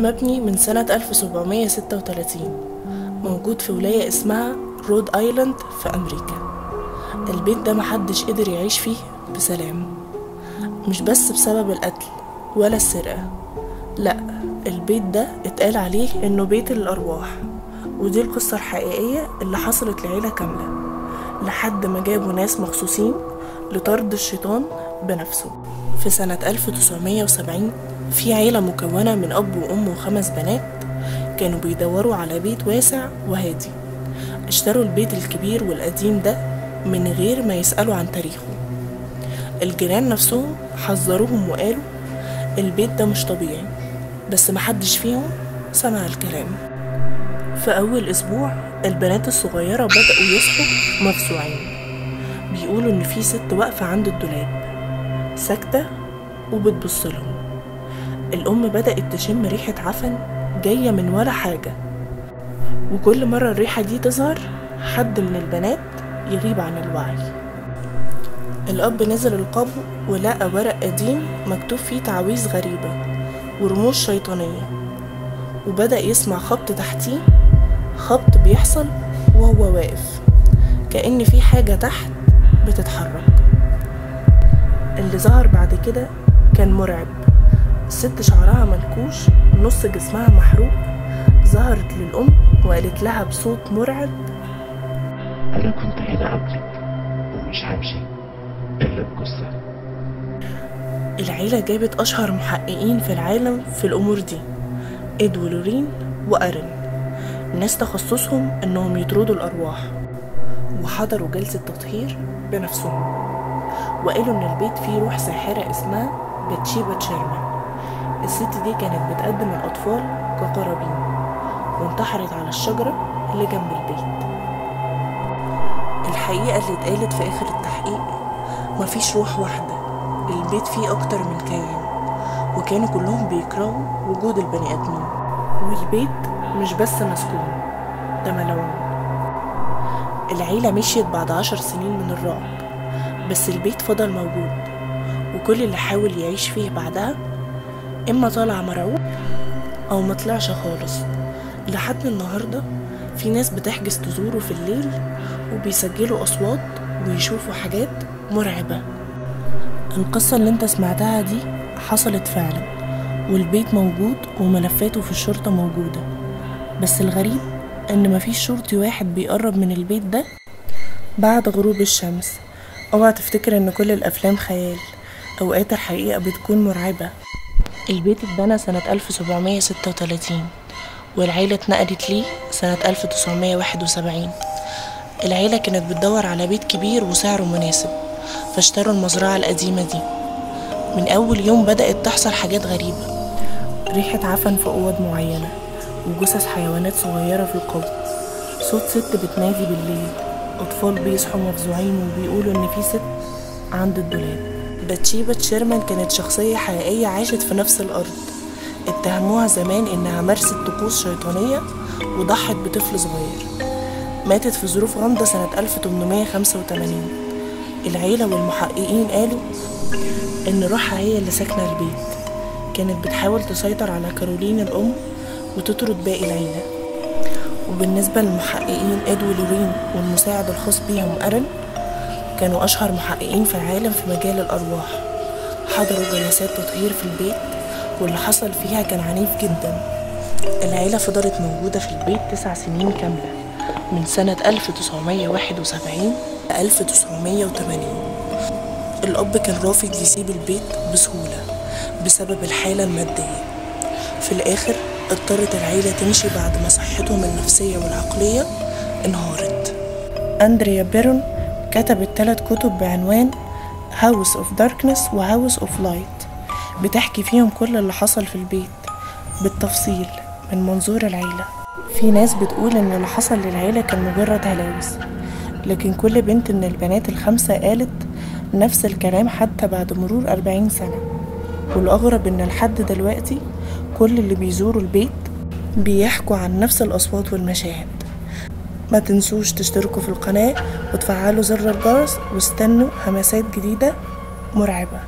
مبني من سنة 1736، موجود في ولاية اسمها رود ايلاند في أمريكا. البيت ده محدش قدر يعيش فيه بسلام، مش بس بسبب القتل ولا السرقة، لأ، البيت ده اتقال عليه إنه بيت الأرواح. ودي القصة الحقيقية اللي حصلت لعيلة كاملة، لحد ما جابوا ناس مخصوصين لطرد الشيطان بنفسه. في سنة 1970 في عيلة مكونة من أب وأم و5 بنات كانوا بيدوروا على بيت واسع وهادي. اشتروا البيت الكبير والقديم ده من غير ما يسألوا عن تاريخه. الجيران نفسهم حذروهم وقالوا البيت ده مش طبيعي، بس محدش فيهم سمع الكلام. في أول أسبوع البنات الصغيرة بدأوا يصحوا مفزوعين، بيقولوا إن في ست واقفة عند الدولاب ساكتة وبتبصلهم. الأم بدأت تشم ريحة عفن جاية من ولا حاجة، وكل مرة الريحة دي تظهر حد من البنات يغيب عن الوعي. الأب نزل القبو ولقى ورق قديم مكتوب فيه تعويذ غريبة ورموز شيطانية، وبدأ يسمع خبط تحتيه، خبط بيحصل وهو واقف، كأن في حاجة تحت بتتحرك. اللي ظهر بعد كده كان مرعب. الست شعرها منكوش، نص جسمها محروق، ظهرت للأم وقالت لها بصوت مرعب: أنا كنت هنا قبلك ومش همشي إلا بجثة. العيلة جابت أشهر محققين في العالم في الأمور دي، إد ولورين وأرن، ناس تخصصهم إنهم يطردوا الأرواح، وحضروا جلسة تطهير بنفسهم، وقالوا إن البيت فيه روح ساحرة اسمها باتشيبا تشيرمان. الست دي كانت بتقدم الأطفال كقرابين، وانتحرت على الشجرة اللي جنب البيت. الحقيقة اللي اتقالت في آخر التحقيق مفيش روح واحدة، البيت فيه أكتر من كيان، وكانوا كلهم بيكرهوا وجود البني آدمين. والبيت مش بس مسكون، ده ملعون. العيلة مشيت بعد 10 سنين من الرعب، بس البيت فضل موجود، وكل اللي حاول يعيش فيه بعدها إما طالع مرعوب أو مطلعش خالص. لحد النهاردة في ناس بتحجز تزوره في الليل وبيسجلوا أصوات ويشوفوا حاجات مرعبة. القصة اللي انت سمعتها دي حصلت فعلا، والبيت موجود وملفاته في الشرطة موجودة، بس الغريب ان مفيش شرطي واحد بيقرب من البيت ده بعد غروب الشمس. اوعى تفتكر ان كل الافلام خيال، اوقات الحقيقة بتكون مرعبة. البيت اتبنى سنة 1736 والعيلة اتنقلت ليه سنة 1971. العيلة كانت بتدور على بيت كبير وسعره مناسب، فاشتروا المزرعة القديمة دي. من أول يوم بدأت تحصل حاجات غريبة، ريحة عفن في أوض معينة، وجثث حيوانات صغيرة في القبو، صوت ست بتنادي بالليل، أطفال بيصحوا مفزوعين وبيقولوا إن في ست عند الدولاب. باتشيبا تشيرمان كانت شخصية حقيقية عاشت في نفس الأرض. اتهموها زمان إنها مارست طقوس شيطانية وضحت بطفل صغير. ماتت في ظروف غامضة سنة 1885. العيلة والمحققين قالوا إن روحها هي اللي ساكنة البيت، كانت بتحاول تسيطر على كارولين الأم وتطرد باقي العيلة. وبالنسبة للمحققين إد ولورين والمساعد الخاص بيهم أرن، كانوا أشهر محققين في العالم في مجال الأرواح. حضروا جلسات تطهير في البيت، واللي حصل فيها كان عنيف جدا. العيلة فضلت موجودة في البيت 9 سنين كاملة، من سنة 1971 ل 1980. الأب كان رافض يسيب البيت بسهولة بسبب الحالة المادية. في الآخر اضطرت العيلة تمشي بعد ما صحتهم النفسية والعقلية انهارت. أندريا بيرون كتبت 3 كتب بعنوان House of Darkness و House of Light، بتحكي فيهم كل اللي حصل في البيت بالتفصيل من منظور العيلة. في ناس بتقول ان اللي حصل للعيلة كان مجرد هلاوس، لكن كل بنت من البنات ال5 قالت نفس الكلام حتى بعد مرور 40 سنة. والأغرب ان لحد دلوقتي كل اللي بيزوروا البيت بيحكوا عن نفس الأصوات والمشاهد. ما تنسوش تشتركوا في القناة وتفعلوا زر الجرس واستنوا همسات جديدة مرعبة.